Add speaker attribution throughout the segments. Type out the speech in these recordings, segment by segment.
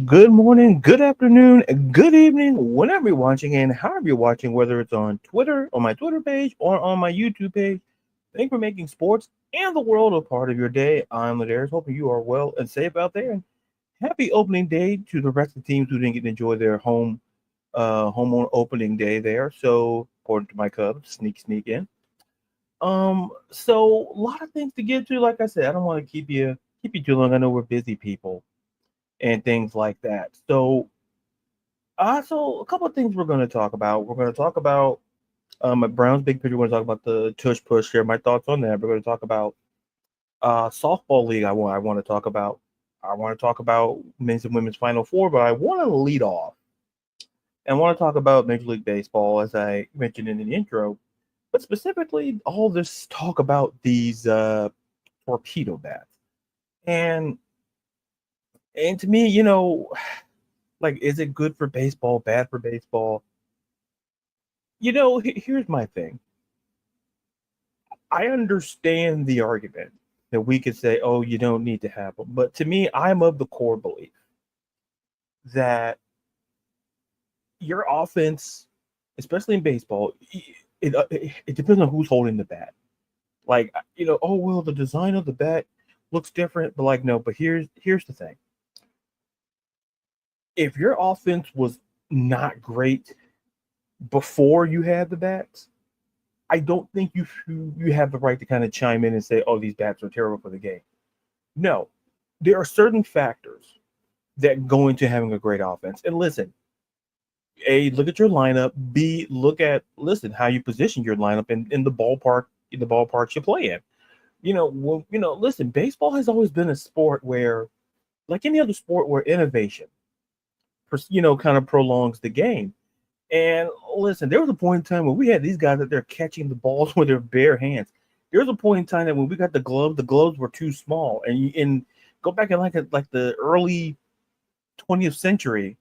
Speaker 1: Good morning, good afternoon, good evening, whenever you're watching and however you're watching, whether it's on Twitter, on my Twitter page, or on my YouTube page. Thank you for making sports and the world a part of your day. I'm Ladarius, hoping you are well and safe out there. And happy opening day to the rest of the teams who didn't get to enjoy their home on opening day there. So according to my Cubs, sneak in. So a lot of things to get to. Like I said, I don't want to keep you too long. I know we're busy people and things like that. So a couple of things we're going to talk about. We're going to talk about at Brown's big picture. We're going to talk about the tush push. Share my thoughts on that. We're going to talk about softball league. I want to talk about. I want to talk about men's and women's Final Four, but I want to lead off and want to talk about Major League Baseball, as I mentioned in the intro, but specifically all this talk about these torpedo bats. And and to me, like, is it good for baseball, bad for baseball? Here's my thing. I understand the argument that we could say, oh, you don't need to have them. But to me, I'm of the core belief that your offense, especially in baseball, it depends on who's holding the bat. Like, oh, well, the design of the bat looks different. But, like, no, but here's the thing. If your offense was not great before you had the bats, I don't think you have the right to kind of chime in and say, "Oh, these bats are terrible for the game." No, there are certain factors that go into having a great offense. And listen, A, look at your lineup. B, listen how you position your lineup in the ballpark you play in. Listen, baseball has always been a sport where, like any other sport, where innovation, kind of prolongs the game. And listen, there was a point in time when we had these guys that they're catching the balls with their bare hands. There was a point in time that when we got the gloves were too small. And go back and like the early 20th century,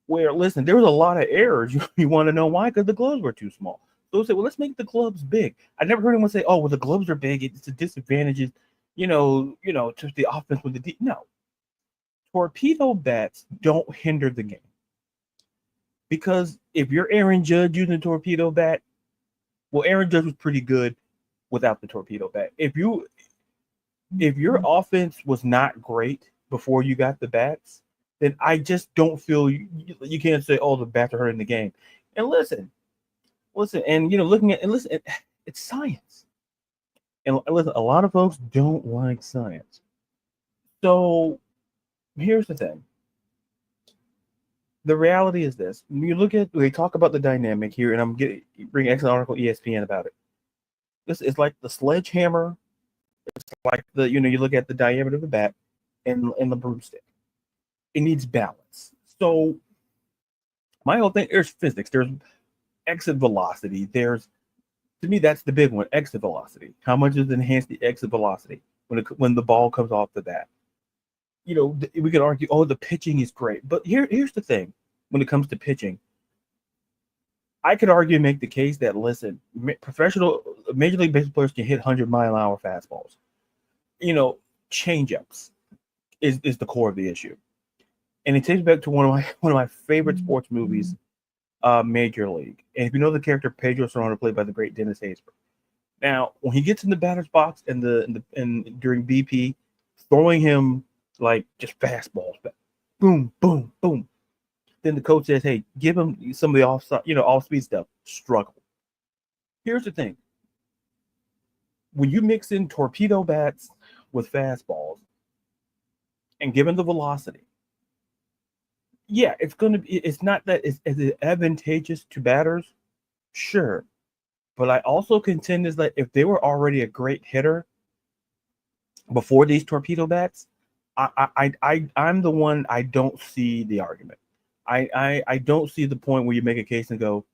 Speaker 1: where listen, there was a lot of errors. You want to know why? Because the gloves were too small. So they say, well, let's make the gloves big. I never heard anyone say, oh, well, the gloves are big. It's a disadvantage. To the offense with the deep. No, torpedo bats don't hinder the game. Because if you're Aaron Judge using a torpedo bat, well, Aaron Judge was pretty good without the torpedo bat. If your offense was not great before you got the bats, then I just don't feel you can't say, oh, the bats are hurting the game. And listen, and looking at and listen, it's science. And listen, a lot of folks don't like science. So here's the thing. The reality is this: when we talk about the dynamic here, and bringing excellent article ESPN about it. This is like the sledgehammer. It's like you look at the diameter of the bat and the broomstick. It needs balance. So my whole thing, there's physics. There's exit velocity. To me, that's the big one: exit velocity. How much does it enhance the exit velocity when the ball comes off the bat? We could argue, oh, the pitching is great, but here's the thing: when it comes to pitching, I could argue and make the case that listen, professional Major League Baseball players can hit 100-mile-an-hour fastballs. Changeups is the core of the issue, and it takes me back to one of my favorite sports movies, Major League. And if you know the character Pedro Serrano, played by the great Dennis Haysbert. Now, when he gets in the batter's box and during BP, throwing him like just fastballs, boom, boom, boom. Then the coach says, "Hey, give him some of the off speed stuff." Struggle. Here's the thing: when you mix in torpedo bats with fastballs and given the velocity, yeah, it's going to be. It's not that is it advantageous to batters, sure, but I also contend is that if they were already a great hitter before these torpedo bats, I'm the one. I don't see the argument. I don't see the point where you make a case and go,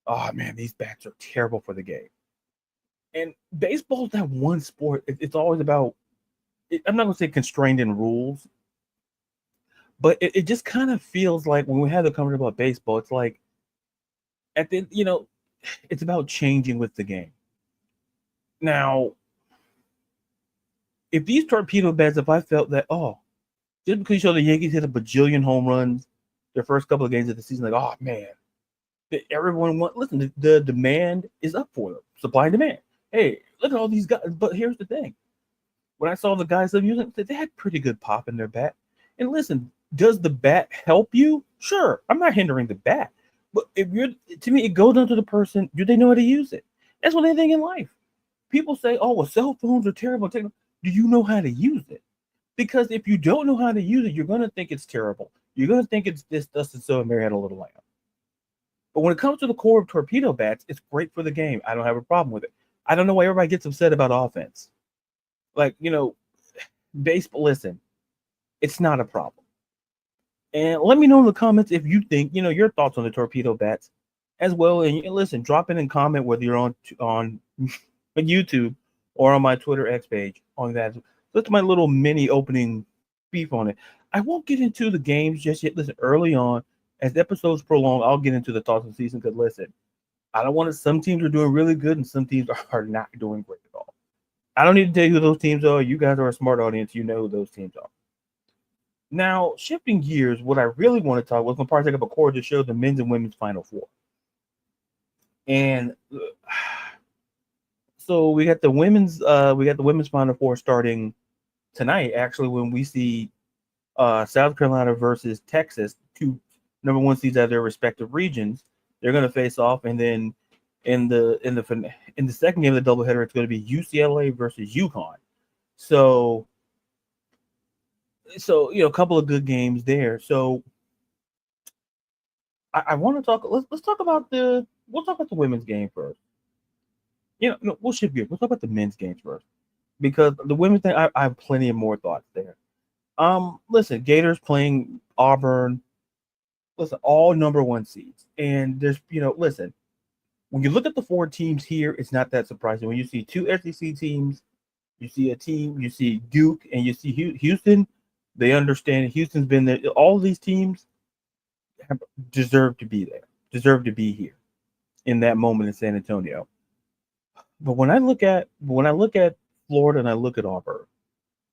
Speaker 1: oh man, these bats are terrible for the game. And baseball is that one sport. It's always about. I'm not going to say constrained in rules, but it just kind of feels like when we have the conversation about baseball, it's like at the it's about changing with the game. Now, If these torpedo bats, if I felt that, just because you saw the Yankees hit a bajillion home runs their first couple of games of the season, like, oh man, everyone want. Listen, the demand is up for them, supply and demand. Hey, look at all these guys. But here's the thing: when I saw the guys that using, they had pretty good pop in their bat. And listen, does the bat help you? Sure, I'm not hindering the bat, but if you're, to me, it goes down to the person. Do they know how to use it? That's what they think in life. People say, "Oh, well, cell phones are terrible." Do you know how to use it? Because if you don't know how to use it, you're going to think it's terrible. You're going to think it's this, Dustin So and Mary Had a Little Lamb. But when it comes to the core of torpedo bats, it's great for the game. I don't have a problem with it. I don't know why everybody gets upset about offense. Like, baseball, listen, it's not a problem. And let me know in the comments if you think, your thoughts on the torpedo bats as well. And listen, drop it in comment whether you're on YouTube or on my Twitter X page on that. That's my little mini opening beef on it. I won't get into the games just yet. Listen, early on, as episodes prolong, I'll get into the thoughts of the season because, listen, I don't want to. Some teams are doing really good and some teams are not doing great at all. I don't need to tell you who those teams are. You guys are a smart audience. You know who those teams are. Now, shifting gears, what I really want to talk was going to partake of a core to show the men's and women's Final Four. And so we got the women's Final Four starting tonight. Actually, when we see South Carolina versus Texas, two number one seeds out of their respective regions, they're going to face off, and then in the second game of the doubleheader, it's going to be UCLA versus UConn. So a couple of good games there. So I want to talk. Let's talk about the women's game first. We'll shift gears. We'll talk about the men's games first because the women's thing, I have plenty of more thoughts there. Listen, Gators playing Auburn. Listen, all number one seeds, and there's listen. When you look at the four teams here, it's not that surprising. When you see two SEC teams, you see Duke, and you see Houston. They understand Houston's been there. All these teams deserve to be there, deserve to be here in that moment in San Antonio. But when I look at Florida and I look at Auburn,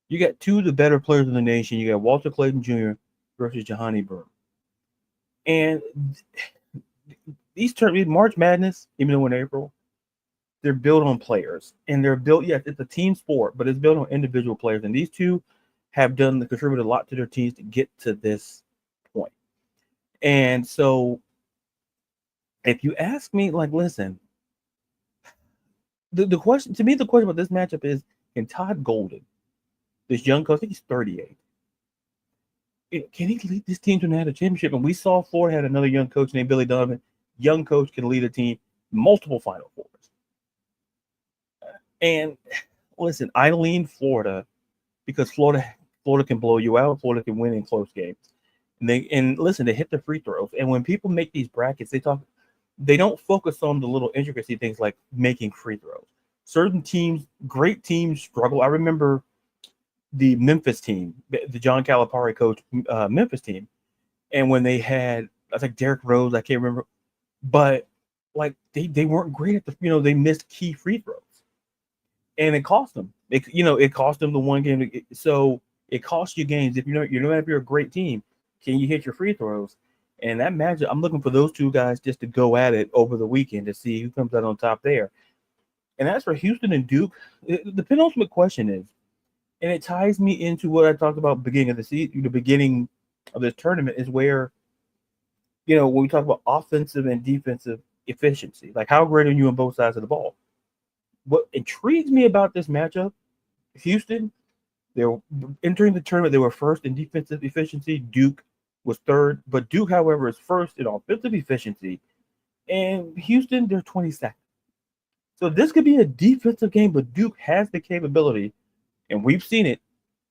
Speaker 1: you got two of the better players in the nation. You got Walter Clayton Jr. versus Jahani Burr. And these tournaments, March Madness, even though in April, they're built on players. And they're built, yes, it's a team sport, but it's built on individual players. And these two have contributed a lot to their teams to get to this point. And so if you ask me, listen, the question about this matchup is, can Todd Golden, this young coach, I think he's 38, can he lead this team to a national championship? And we saw Florida had another young coach named Billy Donovan. Young coach can lead a team multiple Final Fours. And listen, I lean Florida because Florida can blow you out. Florida can win in close games. And listen, they hit the free throws. And when people make these brackets, they don't focus on the little intricacy things like making free throws. Certain teams, great teams, struggle. I remember the Memphis team, the John Calipari coach Memphis team, and when they had, I think Derrick Rose, I can't remember, but they weren't great at they missed key free throws, and it cost them. It cost them the one game. So it costs you games if you're a great team. Can you hit your free throws? And that matchup, I'm looking for those two guys just to go at it over the weekend to see who comes out on top there. And as for Houston and Duke, the penultimate question is, and it ties me into what I talked about beginning of the season, the beginning of this tournament, is where, when we talk about offensive and defensive efficiency, like how great are you on both sides of the ball? What intrigues me about this matchup, Houston, they're entering the tournament, they were first in defensive efficiency. Duke was third, but Duke, however, is first in offensive efficiency. And Houston, they're 22nd. So this could be a defensive game, but Duke has the capability, and we've seen it.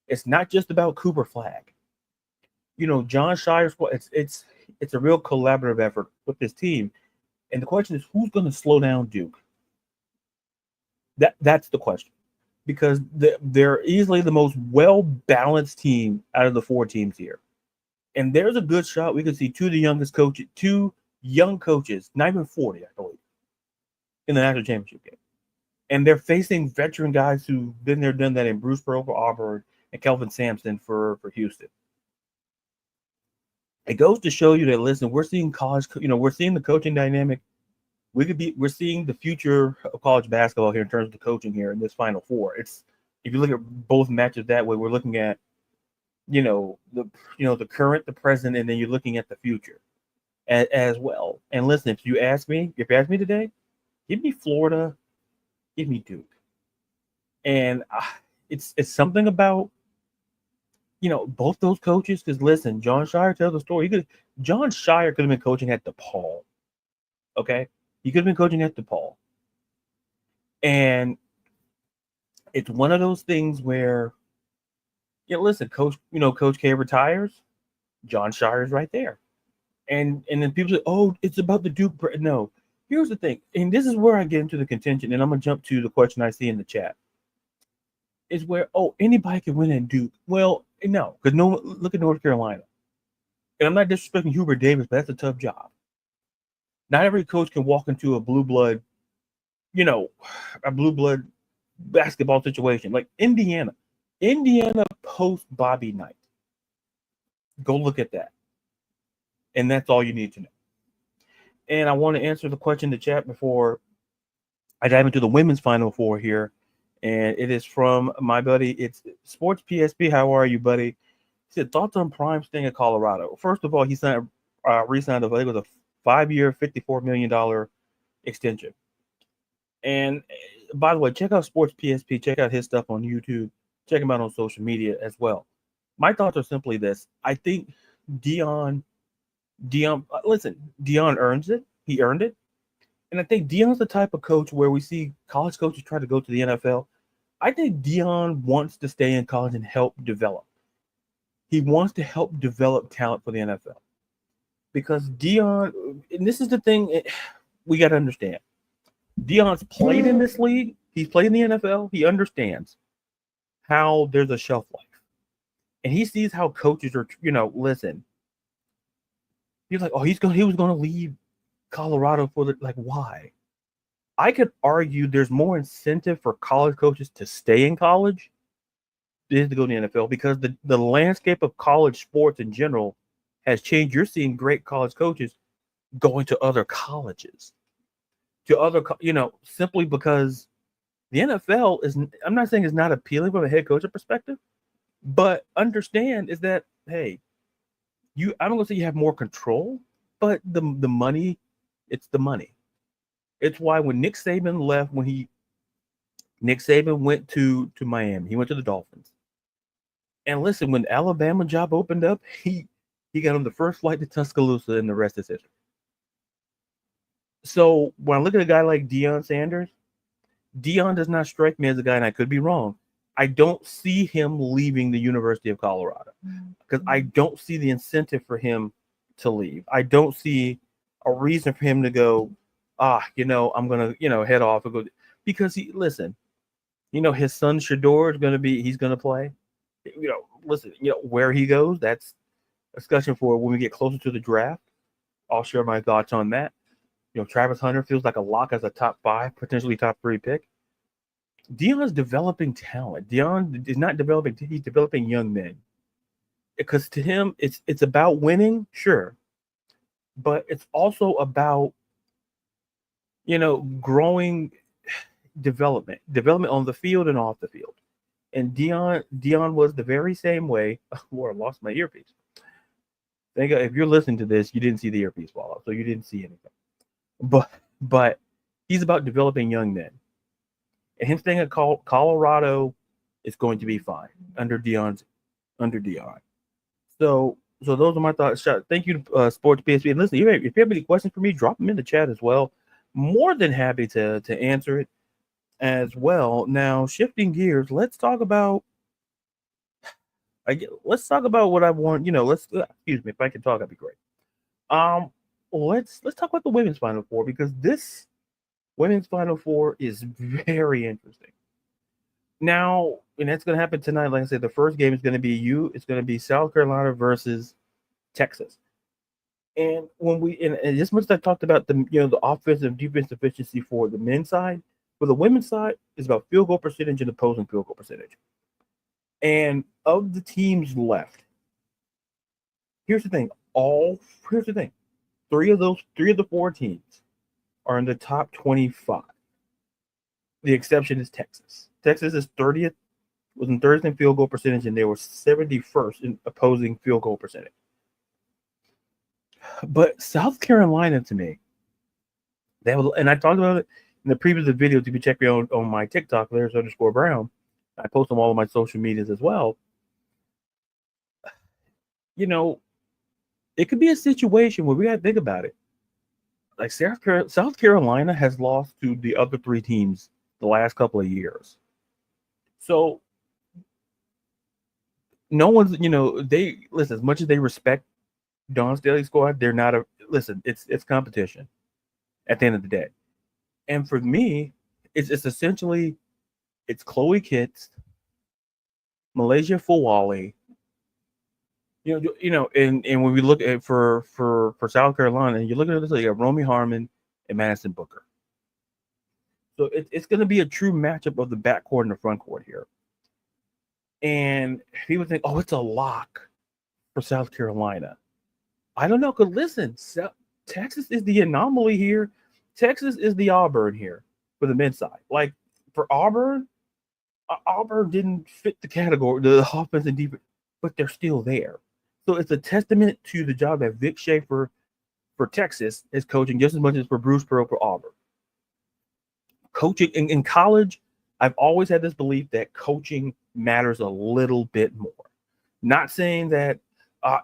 Speaker 1: It's not just about Cooper Flag. John Shire's squad, it's a real collaborative effort with this team. And the question is, who's going to slow down Duke? That's the question. Because they're easily the most well-balanced team out of the four teams here. And there's a good shot we could see two young coaches, not even 40, I believe, in the national championship game. And they're facing veteran guys who've been there, done that in Bruce Pearl for Auburn and Kelvin Sampson for Houston. It goes to show you that, listen, we're seeing college, we're seeing the coaching dynamic. We're seeing the future of college basketball here in terms of the coaching here in this Final Four. It's, if you look at both matches that way, we're looking at, the current, the present, and then you're looking at the future as well. And listen, if you ask me today, give me Florida, give me Duke, and it's something about both those coaches. Because listen, John Shire tells the story. John Shire could have been coaching at DePaul. Okay, he could have been coaching at DePaul, and it's one of those things where, listen, Coach K retires, John Shire's right there, and then people say, oh, it's about the Duke. No, here's the thing, and this is where I get into the contention, and I'm gonna jump to the question I see in the chat. Is where, anybody can win at Duke. Well, no, because look at North Carolina. And I'm not disrespecting Hubert Davis, but that's a tough job. Not every coach can walk into a blue blood basketball situation. Like Indiana post Bobby Knight. Go look at that. And that's all you need to know. And I want to answer the question in the chat before I dive into the women's Final Four here. And it is from my buddy. It's Sports PSP. How are you, buddy? He said, thoughts on Prime staying at Colorado. First of all, he signed, re-signed with a 5-year, $54 million extension. And by the way, check out Sports PSP. Check out his stuff on YouTube. Check him out on social media as well. My thoughts are simply this. I think Deion, listen, Deion earns it. He earned it. And I think Deion's the type of coach where we see college coaches try to go to the NFL. I think Deion wants to stay in college and help develop. He wants to help develop talent for the NFL. Because Deion, and this is the thing we got to understand. Deion's played in this league. He's played in the NFL. He understands how there's a shelf life. And he sees how coaches are, listen. He's like, he was going to leave Colorado for why? I could argue there's more incentive for college coaches to stay in college than to go to the NFL, because the landscape of college sports in general has changed. You're seeing great college coaches going to other colleges, simply because the NFL is, I'm not saying it's not appealing from a head coach perspective, but understand is that, hey, I'm going to say you have more control, but the money, it's the money. It's why when Nick Saban left, Nick Saban went to Miami, he went to the Dolphins. And listen, when the Alabama job opened up, he got on the first flight to Tuscaloosa, and the rest is history. So when I look at a guy like Deion Sanders, Deion does not strike me as a guy, and I could be wrong, I don't see him leaving the University of Colorado, because I don't see the incentive for him to leave. I don't see a reason for him to go, I'm going to, head off and go, because his son Shador is going to he's going to play. Where he goes, that's a discussion for when we get closer to the draft. I'll share my thoughts on that. Travis Hunter feels like a lock as a top 5, potentially top 3 pick. Deion's developing talent. Deion is not developing, he's developing young men. Because to him, it's about winning, sure. But it's also about, growing development on the field and off the field. And Deion was the very same way. Oh, I lost my earpiece. Thank God, if you're listening to this, you didn't see the earpiece fall off, so you didn't see anything. But he's about developing young men. And him staying at Colorado is going to be fine under Deion. So those are my thoughts. Thank you to Sports PSP. And listen, if you have any questions for me, drop them in the chat as well. More than happy to answer it as well. Now, shifting gears, let's talk about what I want. Excuse me, if I can talk, that'd be great. Let's talk about the women's Final Four, because this women's Final Four is very interesting. Now, and that's going to happen tonight. Like I said, the first game is going to be it's going to be South Carolina versus Texas. And when and as much as I talked about the offensive and defensive efficiency for the men's side, For the women's side, it's about field goal percentage and opposing field goal percentage. And of the teams left, here's the thing. Here's the thing. Three of the four teams are in the top 25. The exception is Texas. Texas is 30th, was in 30th in field goal percentage, and they were 71st in opposing field goal percentage. But South Carolina, to me, and I talked about it in the previous video. If you check me out on my TikTok, Larry_Brown, I post on all of my social medias as well. You know, it could be a situation where we got to think about it. Like South Carolina has lost to the other three teams the last couple of years. So no one's, they listen, as much as they respect Dawn Staley's squad, they're not it's competition at the end of the day. And for me, it's essentially it's Chloe Kitts, Malaysia Fawali. And when we look at for South Carolina, and you look at this, you got Romy Harmon and Madison Booker. So it's going to be a true matchup of the backcourt and the front court here. And people think, oh, it's a lock for South Carolina. I don't know, because listen, Texas is the anomaly here. Texas is the Auburn here for the men's side. Like for Auburn didn't fit the category, the offense and defense, but they're still there. So it's a testament to the job that Vic Schaefer for Texas is coaching just as much as for Bruce Pearl for Auburn. Coaching in college, I've always had this belief that coaching matters a little bit more. Not saying that,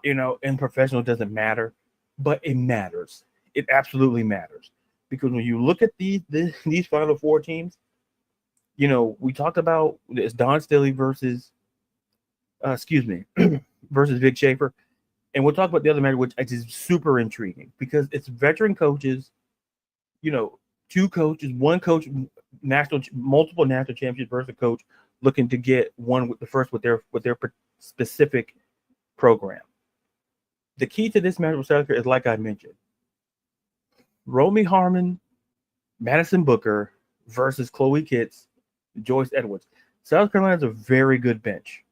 Speaker 1: in professional it doesn't matter, but it matters. It absolutely matters. Because when you look at these Final Four teams, we talked about it's Dawn Staley versus Vic Schaefer. And we'll talk about the other matter, which is super intriguing because it's veteran coaches, two coaches, one coach, multiple national championships versus a coach looking to get one with their specific program. The key to this match with South Carolina is, like I mentioned, Romy Harmon, Madison Booker versus Chloe Kitts, Joyce Edwards. South Carolina's a very good bench.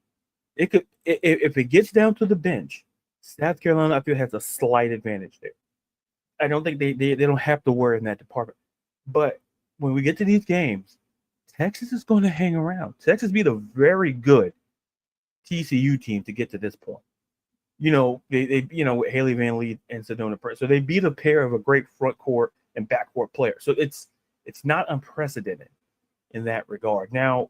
Speaker 1: If it gets down to the bench, South Carolina, I feel, has a slight advantage there. I don't think they don't have to worry in that department. But when we get to these games, Texas is going to hang around. Texas beat a very good TCU team to get to this point. They with Haley Van Lee and Sedona Press. So they beat a pair of a great front court and backcourt players. So it's not unprecedented in that regard. Now,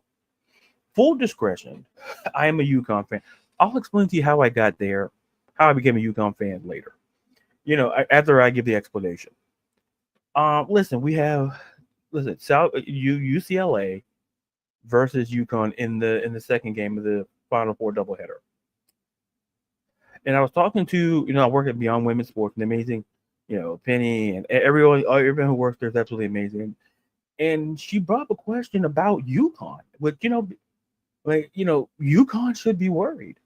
Speaker 1: full discretion, I am a UConn fan. I'll explain to you how I got there, how I became a UConn fan later. After I give the explanation. UCLA versus UConn in the second game of the Final Four doubleheader. And I was talking to, I work at Beyond Women's Sports, and amazing, Penny and everyone who works there is absolutely amazing. And she brought up a question about UConn, which, UConn should be worried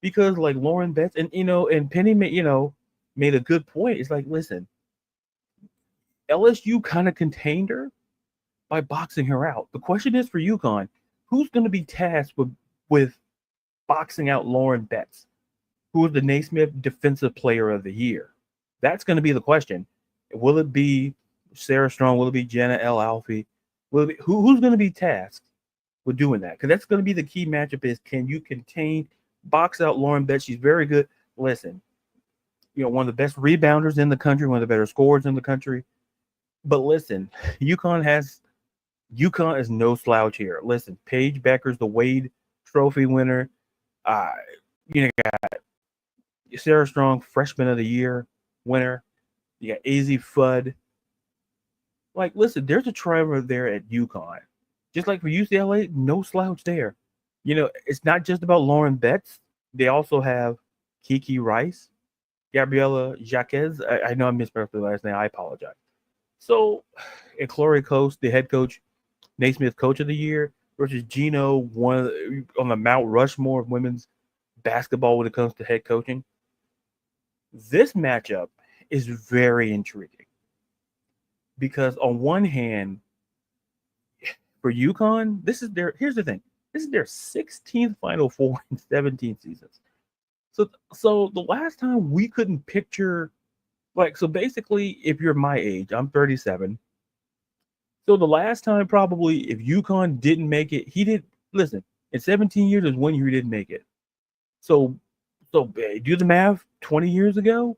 Speaker 1: because like Lauren Betts and Penny made a good point. It's like, listen, LSU kind of contained her by boxing her out. The question is for UConn, who's going to be tasked with boxing out Lauren Betts, who is the Naismith Defensive Player of the Year? That's going to be the question. Will it be Sarah Strong? Will it be Jenna L. Alfie? Will it be, who's going to be tasked with doing that? Because that's going to be the key matchup is, can you box out Lauren Betts? She's very good. Listen, one of the best rebounders in the country, one of the better scorers in the country. But listen, UConn is no slouch here. Listen, Paige Becker's the Wade Trophy winner. You got Sarah Strong, Freshman of the Year winner. You got AZ Fudd. Like, listen, there's a triumvirate there at UConn. Just like for UCLA, no slouch there. It's not just about Lauren Betts. They also have Kiki Rice, Gabriella Jaquez. I know I mispronounced the last name. I apologize. So, and Chloe Coast, the head coach, Naismith Coach of the Year, versus Gino, on the Mount Rushmore of women's basketball when it comes to head coaching. This matchup is very intriguing because on one hand, for UConn, here's the thing. This is their 16th Final Four in 17 seasons. So the last time we couldn't picture, so basically, if you're my age, I'm 37. So the last time probably if UConn didn't make it, listen, in 17 years, there's 1 year he didn't make it. So do the math, 20 years ago.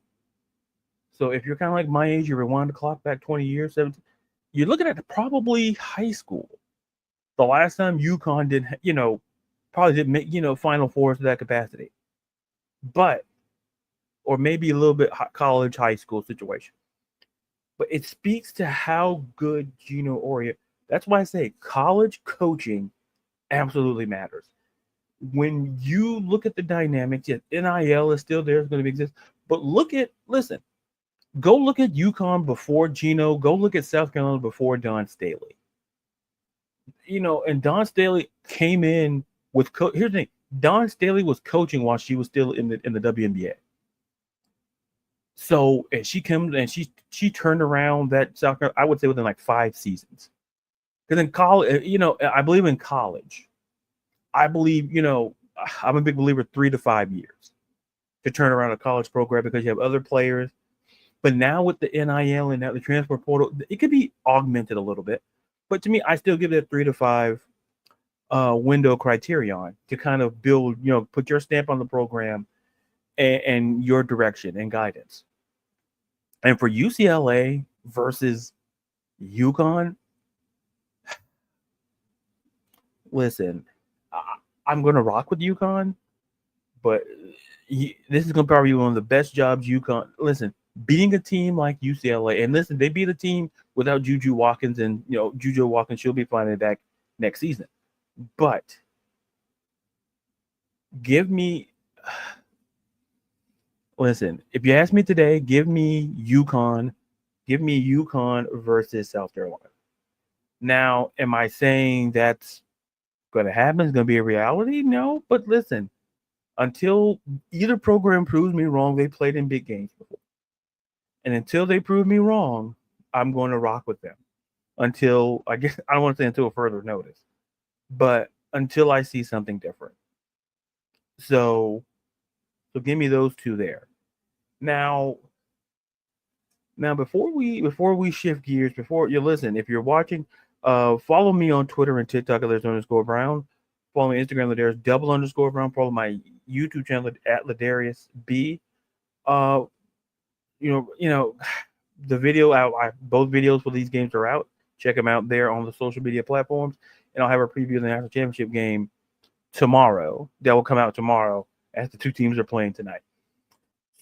Speaker 1: So if you're kind of like my age, you rewind the clock back 20 years, 17, you're looking at probably high school. The last time UConn probably didn't make, Final Fours to that capacity. But, or maybe a little bit college, high school situation. But it speaks to how good Gino Auriemma. That's why I say college coaching absolutely matters. When you look at the dynamics, yes, NIL is still there, it's going to exist. But go look at UConn before Gino. Go look at South Carolina before Don Staley. And Don Staley came in with here's the thing. Don Staley was coaching while she was still in the WNBA. So, and she comes and she turned around that South Carolina, I would say within like 5 seasons. Because in college, I believe in college. I believe, I'm a big believer 3 to 5 years to turn around a college program because you have other players. But now with the NIL and now the transfer portal, it could be augmented a little bit. But to me, I still give it a 3 to 5 window criterion to kind of build, put your stamp on the program and your direction and guidance. And for UCLA versus UConn, listen, I'm going to rock with UConn, but this is going to probably be one of the best jobs UConn. Listen, beating a team like UCLA, and listen, they beat a team without Juju Watkins, and Juju Watkins, she'll be finding back next season. But listen, if you ask me today, give me UConn versus South Carolina. Now, am I saying that's going to happen? It's going to be a reality? No, but listen, until either program proves me wrong, they played in big games before. And until they prove me wrong, I'm going to rock with them until, I guess, I don't want to say until further notice, but until I see something different. So give me those two there. Now before we shift gears, before you listen, if you're watching, follow me on Twitter and TikTok at @Ladarius_Brown. Follow me on Instagram Ladarius _Brown. Follow my YouTube channel at Ladarius B. The video both videos for these games are out. Check them out there on the social media platforms, and I'll have a preview of the national championship game tomorrow. That will come out tomorrow as the two teams are playing tonight.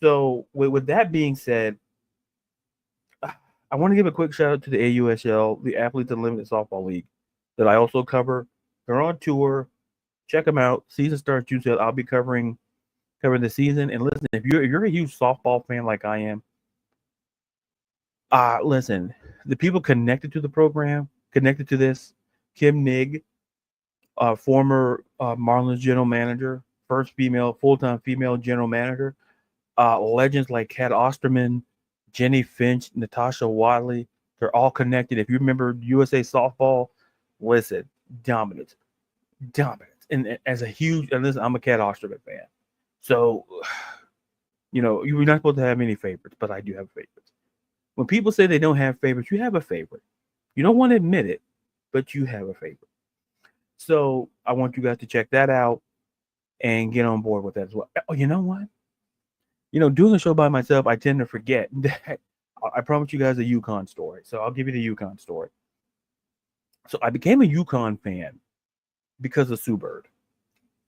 Speaker 1: So with that being said, I want to give a quick shout out to the AUSL, the Athletes Unlimited Softball League, that I also cover. They're on tour. Check them out. Season starts June 7th. I'll be covering the season. And listen, if you're a huge softball fan like I am, listen, the people connected to the program, connected to this, Kim Nigg, former Marlins general manager, first full-time female general manager, legends like Kat Osterman, Jenny Finch, Natasha Wadley, they're all connected. If you remember USA softball, listen, dominance. And listen, I'm a Kat Osterman fan. So, you're not supposed to have any favorites, but I do have favorites. When people say they don't have favorites, you have a favorite. You don't want to admit it, but you have a favorite. So I want you guys to check that out and get on board with that as well. Oh, you know what? Doing a show by myself, I tend to forget that I promised you guys a UConn story. So I'll give you the UConn story. So I became a UConn fan because of Sue Bird.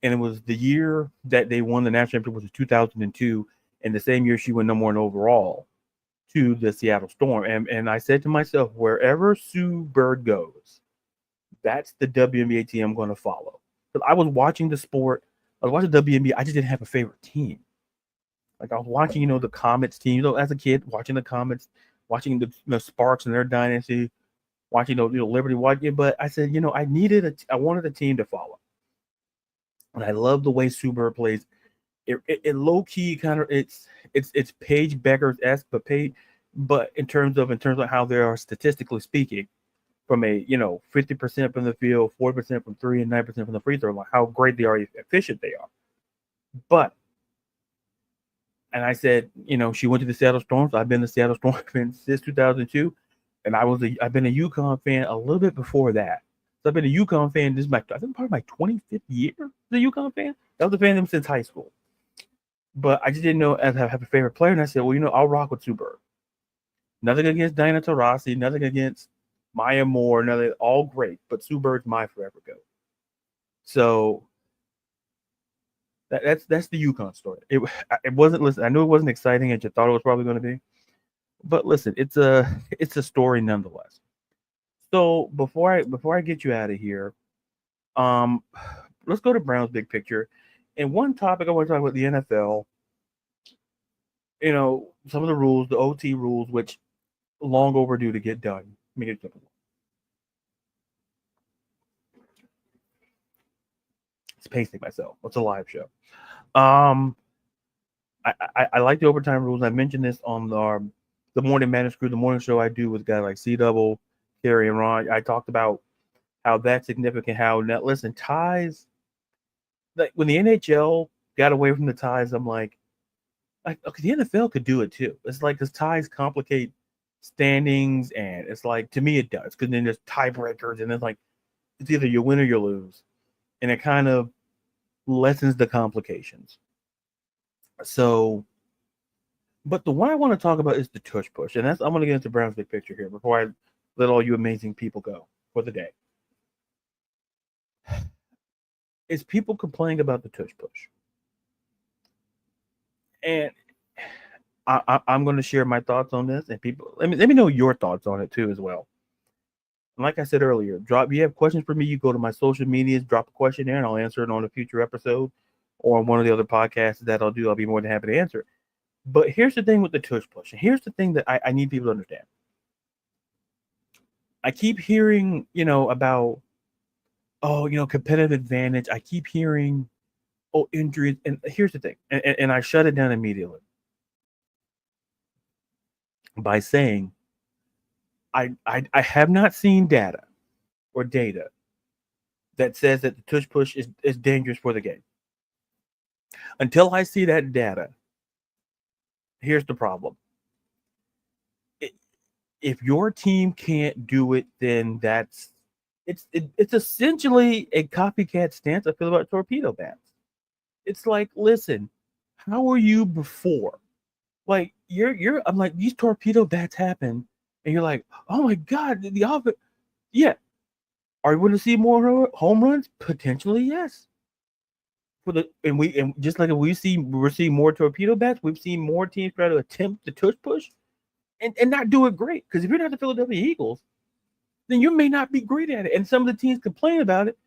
Speaker 1: And it was the year that they won the national championship, which was 2002. And the same year she went number 1 overall to the Seattle Storm. And I said to myself, wherever Sue Bird goes, that's the WNBA team I'm going to follow. Because I was watching the sport. I was watching WNBA. I just didn't have a favorite team. Like I was watching, the Comets team, as a kid, watching the Comets, watching the Sparks and their dynasty, watching, Liberty, watching. But I said, I wanted a team to follow. And I love the way Sue Bird plays. It low key kind of it's Paige Beckers-esque, but in terms of how they are statistically speaking, from a 50% from the field, 40% from three, and 9% from the free throw line. How great they are, efficient they are. But and I said, she went to the Seattle Storm. So I've been the Seattle Storm fan since 2002, and I've been a UConn fan a little bit before that. So I've been a UConn fan. This is I think probably my 25th year as a UConn fan. I was a fan of them since high school. But I just didn't know as I have a favorite player, and I said, well, I'll rock with Sue Bird. Nothing against Diana Taurasi, nothing against Maya Moore, nothing, all great, but Sue Bird's my forever go. So that's the UConn story. It wasn't. Listen, I knew it wasn't exciting as you thought it was probably going to be, but listen, it's a story nonetheless. So before I get you out of here, let's go to Brown's big picture. And one topic I want to talk about the NFL. Some of the rules, the OT rules, which long overdue to get done. Let me get simple. It's pacing myself. It's a live show. I like the overtime rules. I mentioned this on the Morning Madness Crew, the morning show I do with guys like C-Double, Kerry, and Ron. I talked about how that's significant. How now, listen, ties. Like when the NHL got away from the ties, I'm like, okay, the NFL could do it too. It's like because ties complicate standings, and it's like, to me it does, because then there's tiebreakers, and it's like it's either you win or you lose, and it kind of lessens the complications. So, but the one I want to talk about is the tush push, and I'm going to get into Brown's big picture here before I let all you amazing people go for the day. Is people complaining about the tush push, and I'm going to share my thoughts on this, and people let me know your thoughts on it too as well. And like I said earlier, if you have questions for me, you go to my social medias, drop a question there, and I'll answer it on a future episode or on one of the other podcasts that I'll do. I'll be more than happy to answer it. But here's the thing with the tush push, and here's the thing that I need people to understand. I keep hearing, about, competitive advantage. I keep hearing, injuries, and here's the thing, and I shut it down immediately by saying I have not seen data that says that the tush push is dangerous for the game. Until I see that data, here's the problem. If your team can't do it, then it's essentially a copycat stance I feel about torpedo bats. It's like, listen, how were you before? Like I'm like, these torpedo bats happen, and you're like, oh my god, the offense. Yeah, are we going to see more home runs? Potentially, yes. And just like we're seeing more torpedo bats, we've seen more teams try to attempt the tush push and not do it great. Because if you're not the Philadelphia Eagles, then you may not be great at it. And some of the teams complain about it,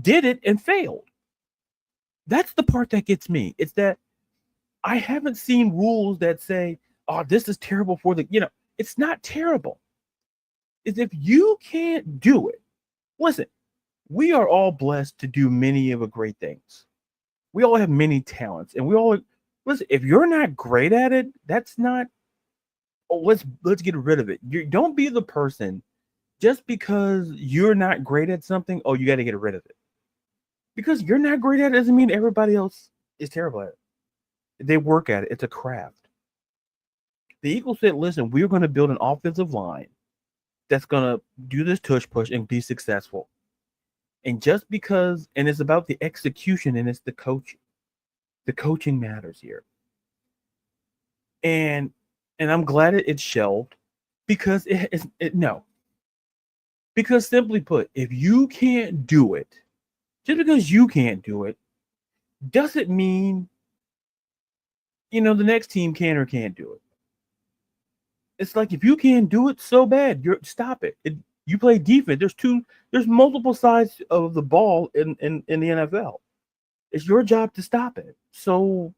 Speaker 1: did it and failed. That's the part that gets me. It's that I haven't seen rules that say, oh, this is terrible for the, it's not terrible. It's if you can't do it. Listen, we are all blessed to do many of the great things. We all have many talents, and we all listen. If you're not great at it, that's not. Oh, let's get rid of it. Don't be the person just because you're not great at something. Oh, you got to get rid of it. Because you're not great at it doesn't mean everybody else is terrible at it. They work at it. It's a craft. The Eagles said, "Listen, we're going to build an offensive line that's going to do this tush push and be successful." And just because, and it's about the execution and it's the coaching. The coaching matters here. And I'm glad it's shelved because no. Because simply put, if you can't do it, just because you can't do it, doesn't mean, the next team can or can't do it. It's like if you can't do it so bad, stop it. You play defense. There's multiple sides of the ball in the NFL. It's your job to stop it. So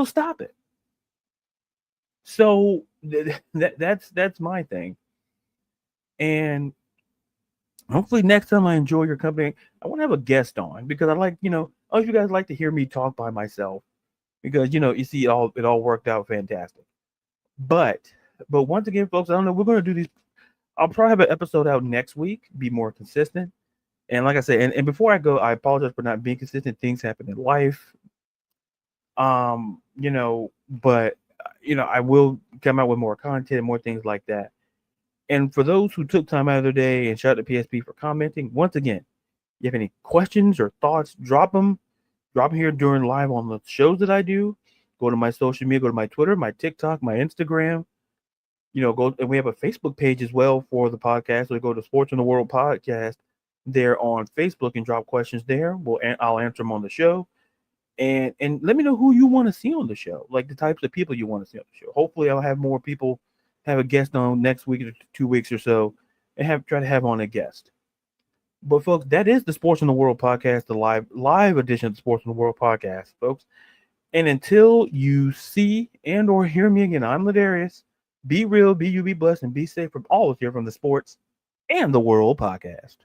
Speaker 1: stop it. So that's my thing. And hopefully next time I enjoy your company, I want to have a guest on because I like, all you guys like to hear me talk by myself because, you see it all worked out fantastic. But once again, folks, I don't know. We're going to do these I'll probably have an episode out next week, be more consistent. And like I said, and before I go, I apologize for not being consistent. Things happen in life. But I will come out with more content and more things like that. And for those who took time out of their day, and shout out to PSP for commenting, once again, you have any questions or thoughts, drop them here during live on the shows that I do. Go to my social media, go to my Twitter, my TikTok, my Instagram. Go, and we have a Facebook page as well for the podcast. So go to Sports in the World Podcast there on Facebook and drop questions there. I'll answer them on the show. And let me know who you want to see on the show, like the types of people you want to see on the show. Hopefully, I'll have more people, have a guest on next week or 2 weeks or so, and try to have on a guest. But folks, that is the Sports in the World Podcast, the live edition of the Sports in the World Podcast, folks. And until you see and or hear me again, I'm Ladarius. Be real, be you, be blessed, and be safe from all of here from the Sports and the World Podcast.